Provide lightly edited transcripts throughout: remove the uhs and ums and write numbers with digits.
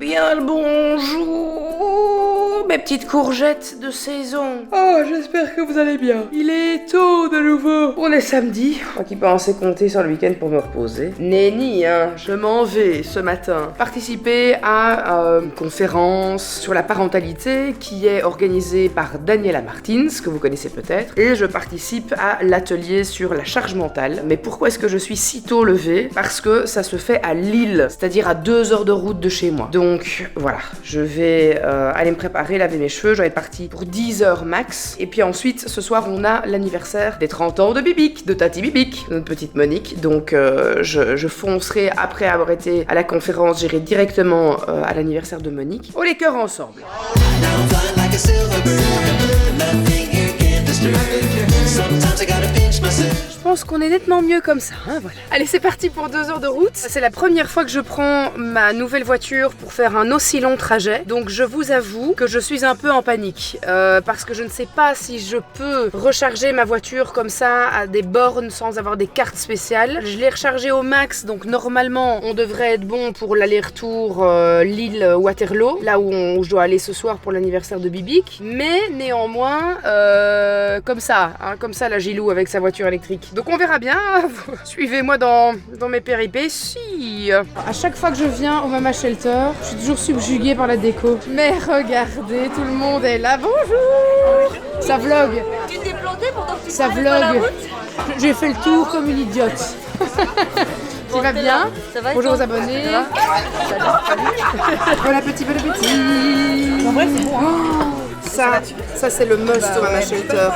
Bien le bonjour, mes petites courgettes de saison. Oh, j'espère que vous allez bien. Il est tôt de nouveau. On est samedi. Moi qui pensais compter sur le week-end pour me reposer. Nenni, hein, je m'en vais ce matin participer à une conférence sur la parentalité qui est organisée par Daniela Martins, que vous connaissez peut-être. Et je participe à l'atelier sur la charge mentale. Mais pourquoi est-ce que je suis si tôt levée? Parce que ça se fait à Lille, c'est-à-dire à 2 heures de route de chez moi. Donc voilà, je vais aller me préparer, laver mes cheveux, je vais être partie pour 10 heures max. Et puis ensuite, ce soir, on a l'anniversaire des 30 ans de Bibic, de Tati Bibic, notre petite Monique. Donc je foncerai après avoir été à la conférence, j'irai directement à l'anniversaire de Monique. Oh, les cœurs ensemble. Je pense qu'on est nettement mieux comme ça, hein, voilà. Allez, c'est parti pour 2 heures de route. C'est la première fois que je prends ma nouvelle voiture pour faire un aussi long trajet. Donc je vous avoue que je suis un peu en panique. Parce que je ne sais pas si je peux recharger ma voiture comme ça à des bornes sans avoir des cartes spéciales. Je l'ai rechargée au max, donc normalement on devrait être bon pour l'aller-retour Lille-Waterloo, là où je dois aller ce soir pour l'anniversaire de Bibic. Mais néanmoins, comme ça la Gilou avec sa voiture électrique. Donc on verra bien, suivez-moi dans mes péripéties. À chaque fois que je viens au Mama Shelter, je suis toujours subjuguée par la déco. Mais regardez, tout le monde est là, bonjour. Ça vlog. Tu t'es planté pendant que tu Ça parlais par la vlog. route. J'ai fait le tour comme une idiote. Tu vas bien? Ça va? Bonjour aux abonnés. Bon appétit, bon appétit. En vrai, c'est bon. Hein. Ça c'est le must au Mama Shelter.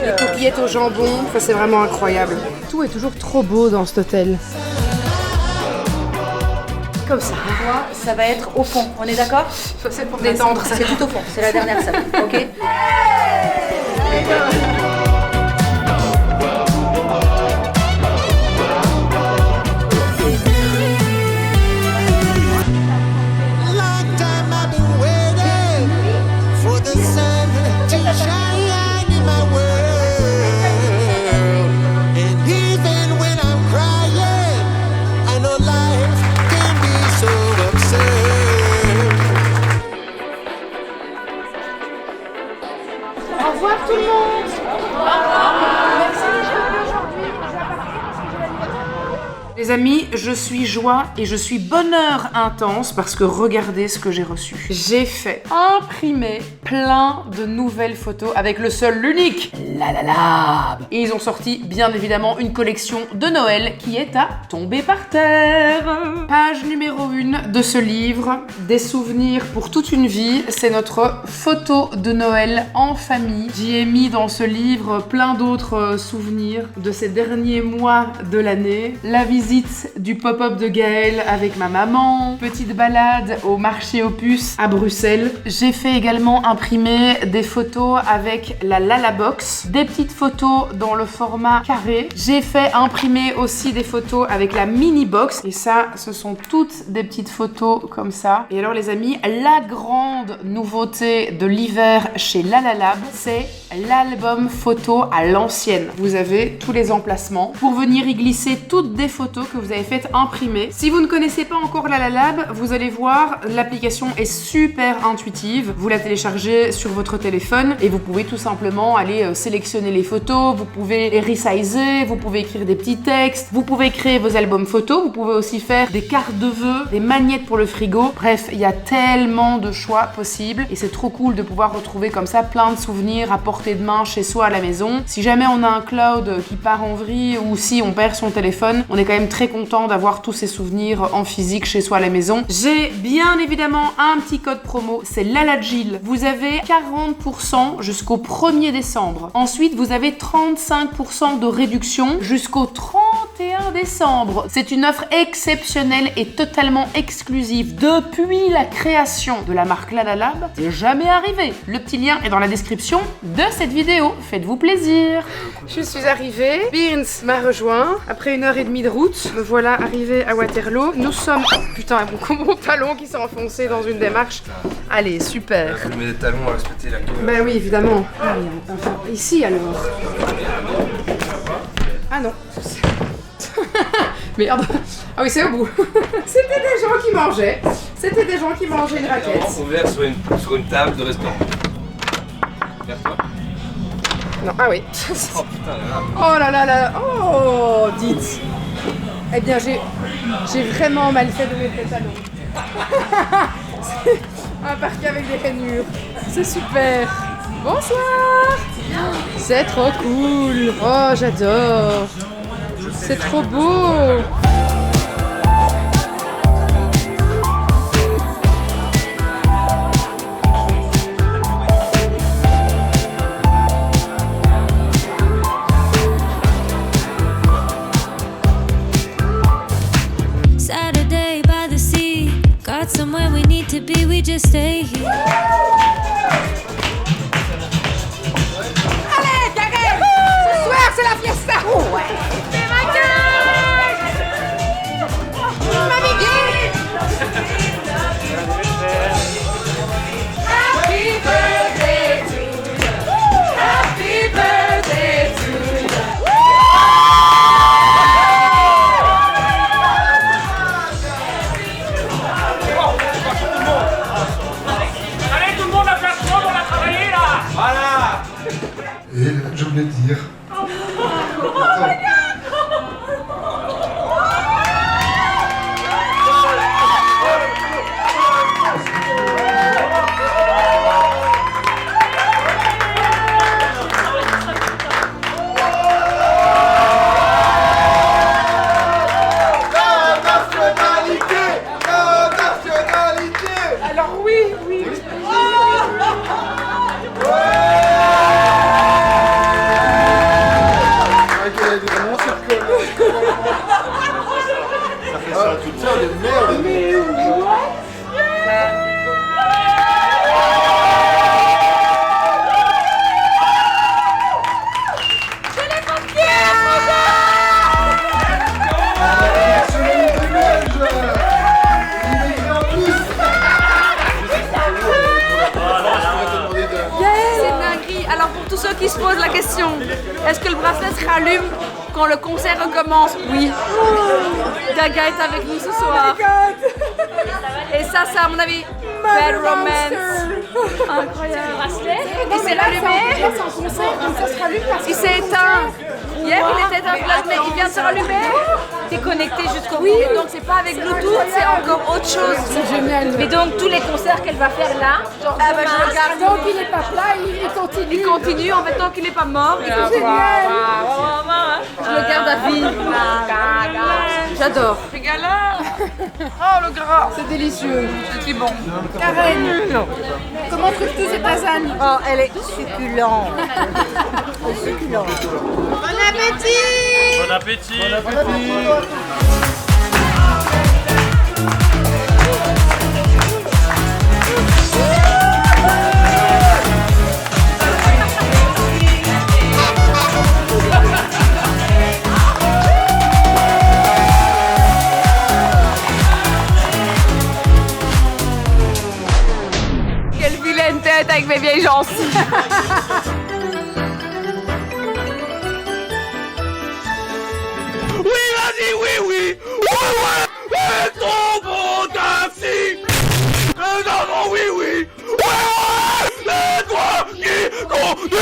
Les coquillettes au jambon, ça c'est vraiment incroyable. Tout est toujours trop beau dans cet hôtel. Comme ça. Moi, ça va être au fond. On est d'accord? Ça c'est pour détendre. C'est tout au fond. C'est la dernière salle. Ok? Au revoir tout le monde. Merci d'être venus aujourd'hui. Les amis, je suis joie et je suis bonheur intense parce que regardez ce que j'ai reçu. J'ai fait imprimer plein de nouvelles photos avec le seul, l'unique Lalalab. Et ils ont sorti bien évidemment une collection de Noël qui est à tomber par terre. Page numéro 1 de ce livre, des souvenirs pour toute une vie. C'est notre photo de Noël en famille. J'y ai mis dans ce livre plein d'autres souvenirs de ces derniers mois de l'année. La visite du pop-up de Gaëlle avec ma maman, petite balade au marché aux puces à Bruxelles. J'ai fait également imprimer des photos avec la Lalabox, des petites photos dans le format carré. J'ai fait imprimer aussi des photos avec la mini box et ça, ce sont toutes des petites photos comme ça. Et alors les amis, la grande nouveauté de l'hiver chez Lalalab, c'est l'album photo à l'ancienne. Vous avez tous les emplacements pour venir y glisser toutes des photos que vous avez faites imprimer. Si vous ne connaissez pas encore Lalalab, vous allez voir, l'application est super intuitive. Vous la téléchargez sur votre téléphone et vous pouvez tout simplement aller sélectionner les photos, vous pouvez les resizer, vous pouvez écrire des petits textes, vous pouvez créer vos albums photos, vous pouvez aussi faire des cartes de vœux, des magnettes pour le frigo. Bref, il y a tellement de choix possibles et c'est trop cool de pouvoir retrouver comme ça plein de souvenirs à portée de main chez soi à la maison. Si jamais on a un cloud qui part en vrille ou si on perd son téléphone, on est quand même très content d'avoir tous ces souvenirs en physique chez soi à la maison. J'ai bien évidemment un petit code promo, c'est LalaGill. Vous avez 40% jusqu'au 1er décembre. Ensuite, vous avez 35% de réduction jusqu'au 31 décembre. C'est une offre exceptionnelle et totalement exclusive. Depuis la création de la marque Lalalab, c'est jamais arrivé. Le petit lien est dans la description de cette vidéo. Faites-vous plaisir. Je suis arrivée. Beans m'a rejoint après 1h30 de route. Me voilà arrivée à Waterloo. Nous sommes... Oh, putain, mon talon qui s'est enfoncé dans une démarche. Allez, super. Vous mettez des talons à respecter la queue. Ben oui, évidemment. Allez, enfin, ici alors. Ah non. Merde. Ah oui, c'est au bout. C'était des gens qui mangeaient. C'était des gens qui mangeaient une raclette. Ouvert sur une table de restaurant. Vers toi. Non, ah oui. Oh putain, là. Oh là là là. Oh, dites. Eh bien, j'ai vraiment mal fait de mes pantalons. Un parquet avec des rainures. C'est super. Bonsoir. C'est trop cool. Oh, j'adore. C'est trop beau. Saturday by the sea, got somewhere we need to be, we just stay here. Allez, Karen. Ce soir, c'est la fiesta. Oh, ouais. C'est ma gueule. Ma bébé. Happy birthday to you. Happy birthday to you. Allez tout le monde à plateau, on a travaillé là. Voilà. Et je voulais dire. Alors oui, oui. Ça fait ça toute seule de merde. C'est dinguerie. Alors pour tous ceux qui se posent la question, est-ce que le bracelet se rallume quand le concert recommence? Oui. Gaga est avec nous ce soir. Et ça, c'est à mon avis, Bad Romance. Incroyable. Il s'est rallumé. Il s'est éteint. Hier, il était éteint, mais il vient de se rallumer. T'es connecté jusqu'au bout. Et donc, c'est pas avec Bluetooth, c'est encore autre chose. C'est génial. Mais donc, tous les concerts qu'elle va faire là, genre Ah bah, demain, je regarde. Donc il est pas plat, il continue. il continue en fait tant qu'il n'est pas mort. Il continue. Je le garde à vie. J'adore. Oh le gras. C'est délicieux. C'est bon. Karen, comment trouves-tu cette lasagne? Oh, elle est succulente. Succulente. Bon appétit. Bon appétit. Quelle vilaine tête avec mes vieilles gencives. Oui, vas-y, oui, oui. Ouais, trop bon taxi. Non, non, oui, oui. Ouais, c'est toi qui conduis.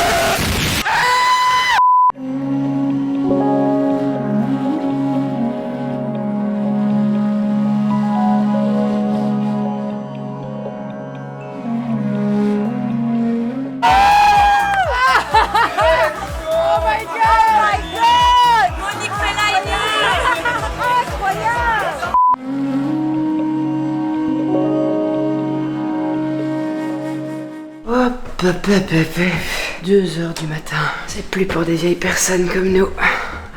Oh my god. Monique Fellaini. Incroyable. Hop, hop, hop, hop. 2h du matin. C'est plus pour des vieilles personnes comme nous.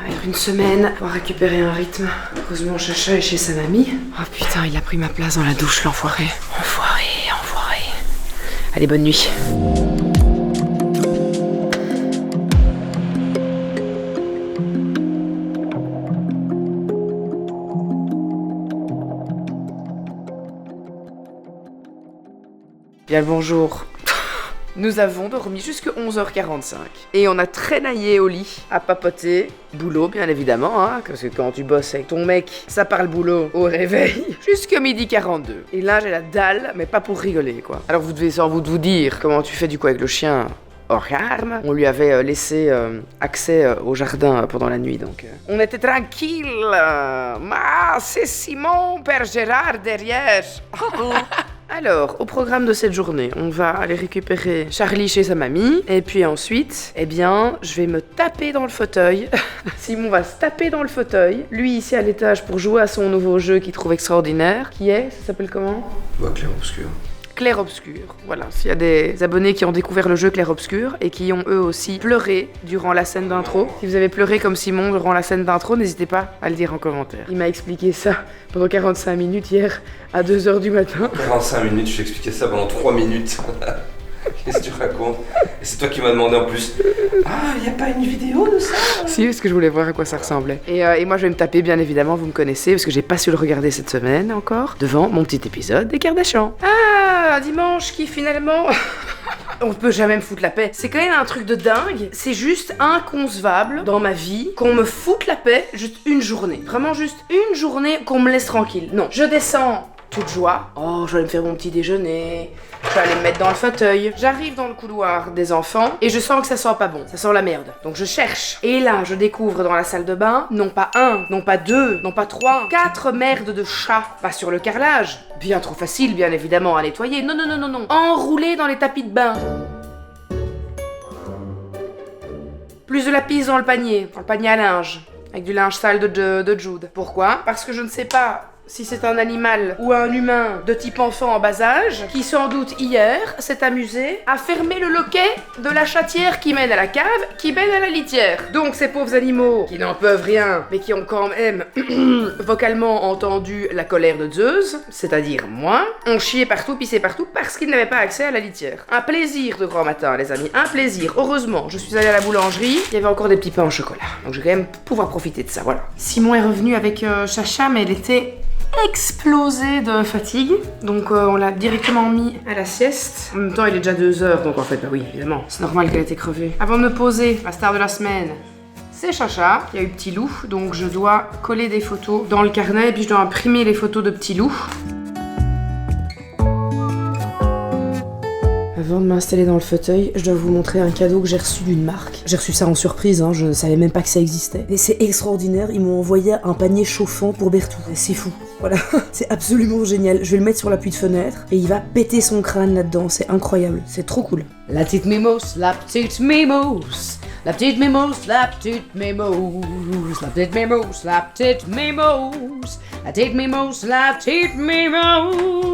Avec une semaine pour récupérer un rythme. Heureusement, Chacha est chez sa mamie. Oh putain, il a pris ma place dans la douche, l'enfoiré. Enfoiré, enfoiré. Allez, bonne nuit. Bien le bonjour. Nous avons dormi jusqu'à 11h45. Et on a traînaillé au lit, à papoter. Boulot, bien évidemment, hein, parce que quand tu bosses avec ton mec, ça parle boulot au réveil. Jusqu'à 12h42. Et là, j'ai la dalle, mais pas pour rigoler, quoi. Alors vous devez sans doute vous dire comment tu fais du coup avec le chien. Hors arme. On lui avait laissé accès au jardin pendant la nuit, donc on était tranquille. C'est Simon, Père Gérard derrière. Alors, au programme de cette journée, on va aller récupérer Charlie chez sa mamie, et puis ensuite, eh bien, je vais me taper dans le fauteuil. Simon va se taper dans le fauteuil, lui ici à l'étage pour jouer à son nouveau jeu qu'il trouve extraordinaire, qui est, ça s'appelle comment ? Clair obscur. Clair-obscur, voilà. S'il y a des abonnés qui ont découvert le jeu Clair-obscur et qui ont eux aussi pleuré durant la scène d'intro, si vous avez pleuré comme Simon durant la scène d'intro, n'hésitez pas à le dire en commentaire. Il m'a expliqué ça pendant 45 minutes hier à 2h du matin. 45 minutes, je t'expliquais ça pendant 3 minutes. Qu'est-ce que tu racontes? Et c'est toi qui m'as demandé en plus. Ah, y a pas une vidéo de ça? Si, parce que je voulais voir à quoi ça ressemblait. Et moi je vais me taper, bien évidemment, vous me connaissez, parce que j'ai pas su le regarder cette semaine encore, devant mon petit épisode des Kardashians. Ah, un dimanche qui finalement... On peut jamais me foutre la paix. C'est quand même un truc de dingue. C'est juste inconcevable dans ma vie qu'on me foute la paix juste une journée. Vraiment juste une journée qu'on me laisse tranquille. Non, je descends toute joie. Oh, je vais me faire mon petit déjeuner. Je vais aller me mettre dans le fauteuil. J'arrive dans le couloir des enfants et je sens que ça sent pas bon. Ça sent la merde. Donc je cherche. Et là, je découvre dans la salle de bain, non pas 1, non pas 2, non pas 3, 4 merdes de chats. Pas sur le carrelage. Bien trop facile, bien évidemment, à nettoyer. Non, non, non, non, non. Enroulés dans les tapis de bain. Plus de la pisse dans le panier à linge. Avec du linge sale de Jude. Pourquoi? Parce que je ne sais pas si c'est un animal ou un humain de type enfant en bas âge qui sans doute hier s'est amusé à fermer le loquet de la chatière qui mène à la cave, qui mène à la litière. Donc ces pauvres animaux qui n'en peuvent rien, mais qui ont quand même vocalement entendu la colère de Zeus, c'est-à-dire moi, ont chié partout, pissé partout parce qu'ils n'avaient pas accès à la litière. Un plaisir de grand matin, les amis, un plaisir. Heureusement, je suis allée à la boulangerie, il y avait encore des petits pains au chocolat. Donc je vais quand même pouvoir profiter de ça, voilà. Simon est revenu avec Chacha, mais elle était explosé de fatigue, donc on l'a directement mis à la sieste. En même temps il est déjà 2h, donc en fait bah oui évidemment c'est normal qu'elle ait été crevée. Avant de me poser, la star de la semaine, c'est Chacha. Il y a eu Petit Loup, donc je dois coller des photos dans le carnet et puis je dois imprimer les photos de Petit Loup. Avant de m'installer dans le fauteuil, je dois vous montrer un cadeau que j'ai reçu d'une marque. J'ai reçu ça en surprise, hein, je ne savais même pas que ça existait. Et c'est extraordinaire, ils m'ont envoyé un panier chauffant pour Bertou. C'est fou, voilà. C'est absolument génial. Je vais le mettre sur l'appui de fenêtre et il va péter son crâne là-dedans. C'est incroyable, c'est trop cool. La petite mimose, la petite mimose. La petite mimose, la petite mimose. La petite mimose, la petite mimose. La petite mimose, la petite mimose.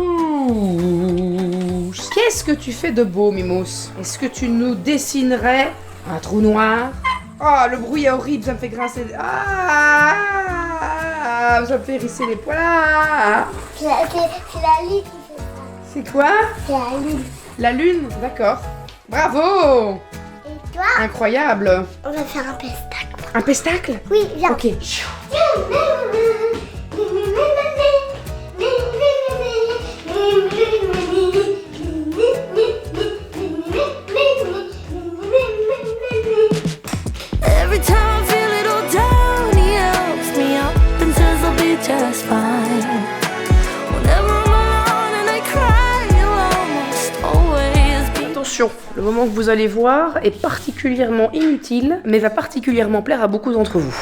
Qu'est-ce que tu fais de beau, Mimos? Est-ce que tu nous dessinerais un trou noir? Oh, le bruit est horrible, ça me fait grincer. Ah, ça me fait hérisser les poils. C'est la lune qui fait ça. C'est quoi? C'est la lune. La lune, d'accord. Bravo! Et toi? Incroyable. On va faire un pestacle. Un pestacle? Oui, viens. Ok. Every time I feel it all down, he helps me up and says I'll be just fine. Whenever I'm alone and I cry, you'll almost always be. Attention, le moment que vous allez voir est particulièrement inutile, mais va particulièrement plaire à beaucoup d'entre vous.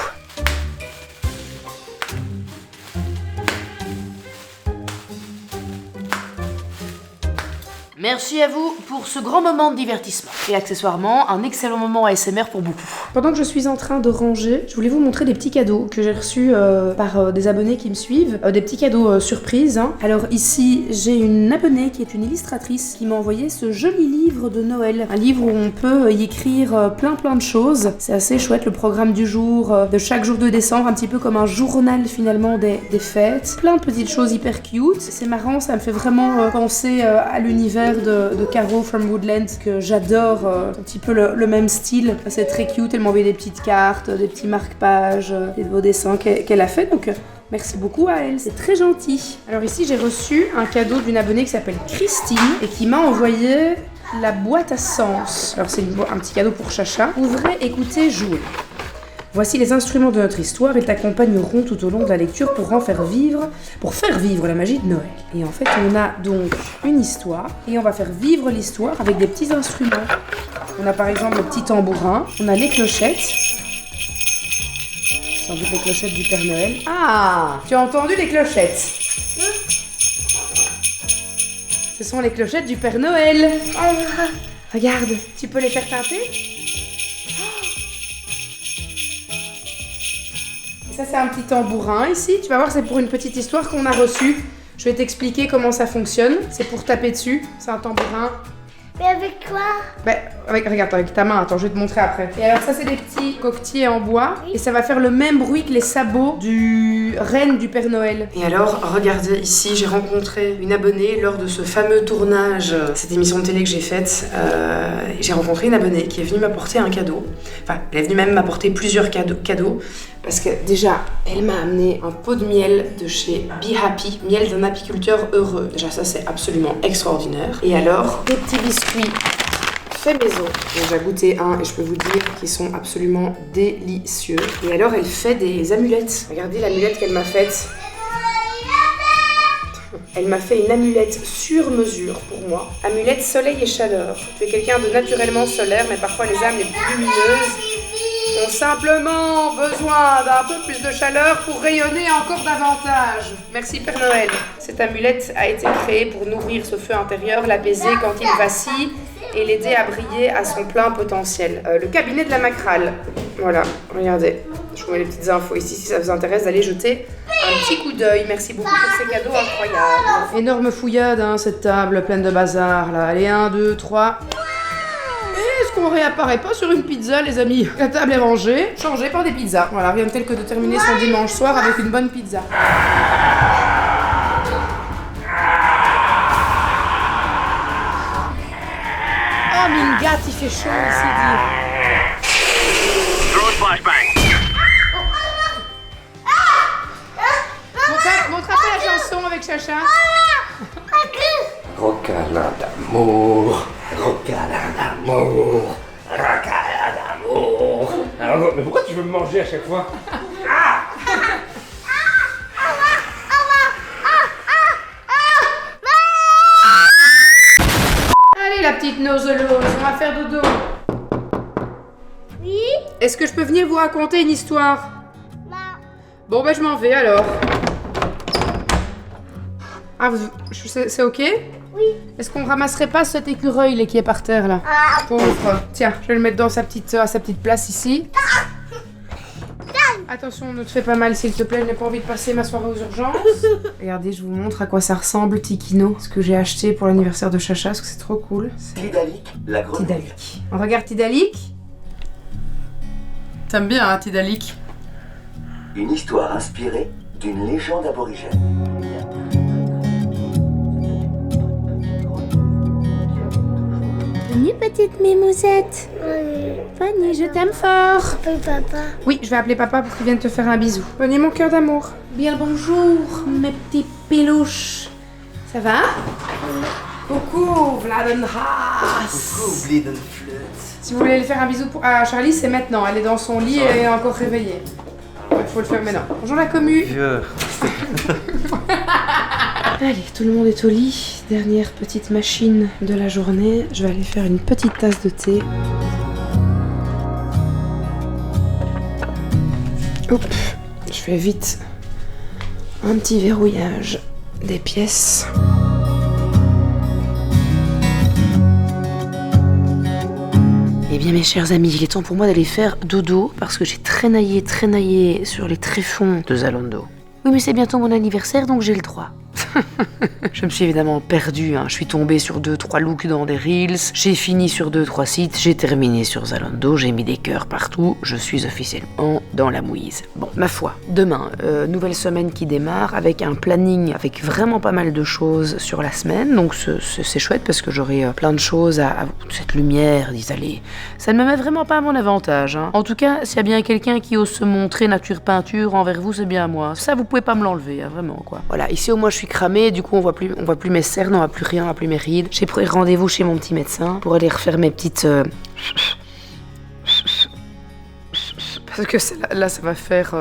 Merci à vous pour ce grand moment de divertissement. Et accessoirement, un excellent moment ASMR pour beaucoup. Pendant que je suis en train de ranger, je voulais vous montrer des petits cadeaux que j'ai reçus par des abonnés qui me suivent. Des petits cadeaux surprises. Hein. Alors ici, j'ai une abonnée qui est une illustratrice qui m'a envoyé ce joli livre de Noël. Un livre où on peut y écrire plein de choses. C'est assez chouette, le programme du jour, de chaque jour de décembre, un petit peu comme un journal finalement des fêtes. Plein de petites choses hyper cute. C'est marrant, ça me fait vraiment penser à l'univers de Caro from Woodland que j'adore, un petit peu le même style, c'est très cute, elle m'a envoyé des petites cartes, des petits marque-pages, des beaux dessins qu'elle a fait, donc Merci beaucoup à elle, c'est très gentil. Alors ici, j'ai reçu un cadeau d'une abonnée qui s'appelle Christine et qui m'a envoyé la boîte à sens. Alors c'est un petit cadeau pour Chacha. Ouvrez, écoutez, jouez. Voici les instruments de notre histoire, ils t'accompagneront tout au long de la lecture pour faire vivre la magie de Noël. Et en fait, on a donc une histoire et on va faire vivre l'histoire avec des petits instruments. On a par exemple le petit tambourin, on a les clochettes. Sans doute les clochettes du Père Noël. Ah, tu as entendu les clochettes? Ce sont les clochettes du Père Noël. Regarde, tu peux les faire teinter? Ça, c'est un petit tambourin ici. Tu vas voir, c'est pour une petite histoire qu'on a reçue. Je vais t'expliquer comment ça fonctionne. C'est pour taper dessus. C'est un tambourin. Mais avec quoi? Regarde, avec ta main. Attends, je vais te montrer après. Et alors, ça, c'est des petits coquetiers en bois. Et ça va faire le même bruit que les sabots du renne du Père Noël. Et alors, regardez, ici, j'ai rencontré une abonnée lors de ce fameux tournage, cette émission de télé que j'ai faite. J'ai rencontré une abonnée qui est venue m'apporter un cadeau. Enfin, elle est venue même m'apporter plusieurs cadeaux. Parce que déjà, elle m'a amené un pot de miel de chez Be Happy, miel d'un apiculteur heureux. Déjà ça, c'est absolument extraordinaire. Et alors, des petits biscuits fait maison. J'ai goûté un et je peux vous dire qu'ils sont absolument délicieux. Et alors, elle fait des amulettes. Regardez l'amulette qu'elle m'a faite. Elle m'a fait une amulette sur mesure pour moi. Amulette soleil et chaleur. Tu es quelqu'un de naturellement solaire, mais parfois les âmes les plus lumineuses ont simplement besoin d'un peu plus de chaleur pour rayonner encore davantage. Merci Père Noël. Cette amulette a été créée pour nourrir ce feu intérieur, l'apaiser quand il vacille et l'aider à briller à son plein potentiel. Le cabinet de la Macrale. Voilà, regardez. Je vous mets les petites infos ici si ça vous intéresse d'aller jeter un petit coup d'œil. Merci beaucoup pour ces cadeaux incroyables. Énorme fouillade, hein, cette table pleine de bazar là. Allez, 1, 2, 3... Est-ce qu'on réapparaît pas sur une pizza, les amis? La table est rangée, changée par des pizzas. Voilà, rien de tel que de terminer son dimanche soir avec une bonne pizza. Oh, Mingat, il fait chaud ici, montre un peu la chanson avec Chacha. Rocala d'amour, rocala d'amour, rocala d'amour. Alors, mais pourquoi tu veux me manger à chaque fois? Allez, la petite noselouse, on va faire dodo. Oui? Est-ce que je peux venir vous raconter une histoire? Non. Bon, ben je m'en vais alors. Ah, c'est ok? Oui. Est-ce qu'on ramasserait pas cet écureuil là, qui est par terre là? Pauvre. Tiens, je vais le mettre à sa petite place ici. Attention, ne te fais pas mal s'il te plaît, je n'ai pas envie de passer ma soirée aux urgences. Regardez, je vous montre à quoi ça ressemble, Tikino. Ce que j'ai acheté pour l'anniversaire de Chacha, parce que c'est trop cool. Tidalik, la grenouille. Tidalik. On regarde Tidalik. T'aimes bien, hein, Tidalik? Une histoire inspirée d'une légende aborigène. Venez, petite mimousette. Fanny, je t'aime fort. Oui, papa. Oui, je vais appeler papa pour qu'il vienne te faire un bisou. Venez, mon cœur d'amour. Bien bonjour, mes petits peluches. Ça va? Coucou, Vladenhaas. Coucou, Blidenflut. Si vous voulez aller faire un bisou à Charlie, c'est maintenant. Elle est dans son lit et elle est encore réveillée. Il faut le faire maintenant. Bonjour la commu. Vieux. Allez, tout le monde est au lit. Dernière petite machine de la journée. Je vais aller faire une petite tasse de thé. Hop, je fais vite un petit verrouillage des pièces. Eh bien mes chers amis, il est temps pour moi d'aller faire dodo parce que j'ai traînaillé sur les tréfonds de Zalando. Oui mais c'est bientôt mon anniversaire donc j'ai le droit. Je me suis évidemment perdue, hein. Je suis tombée sur 2-3 looks dans des reels, j'ai fini sur 2-3 sites, j'ai terminé sur Zalando, j'ai mis des cœurs partout, je suis officiellement dans la mouise. Bon, ma foi, demain, nouvelle semaine qui démarre avec un planning avec vraiment pas mal de choses sur la semaine, donc c'est chouette parce que j'aurai plein de choses à cette lumière, allez, ça ne me met vraiment pas à mon avantage, hein. En tout cas, s'il y a bien quelqu'un qui ose se montrer nature peinture envers vous, c'est bien moi. Ça, vous pouvez pas me l'enlever, hein, vraiment, quoi. Voilà, ici au moins je suis cramée, du coup on voit plus mes cernes, on voit plus rien, on voit plus mes rides. J'ai pris rendez-vous chez mon petit médecin pour aller refaire mes petites... Parce que là, ça va faire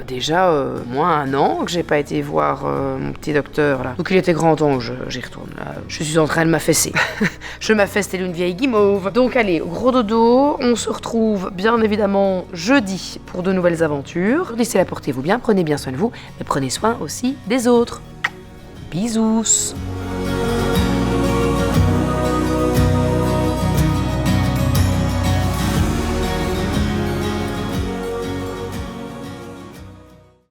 déjà moins 1 an que j'ai pas été voir mon petit docteur là. Donc il était grand temps que j'y retourne. Là. Je suis en train de m'affaisser. Je m'affaisse telle une vieille guimauve. Donc allez, gros dodo, on se retrouve bien évidemment jeudi pour de nouvelles aventures. D'ici là, portez-vous bien, prenez bien soin de vous, mais prenez soin aussi des autres. Bisous.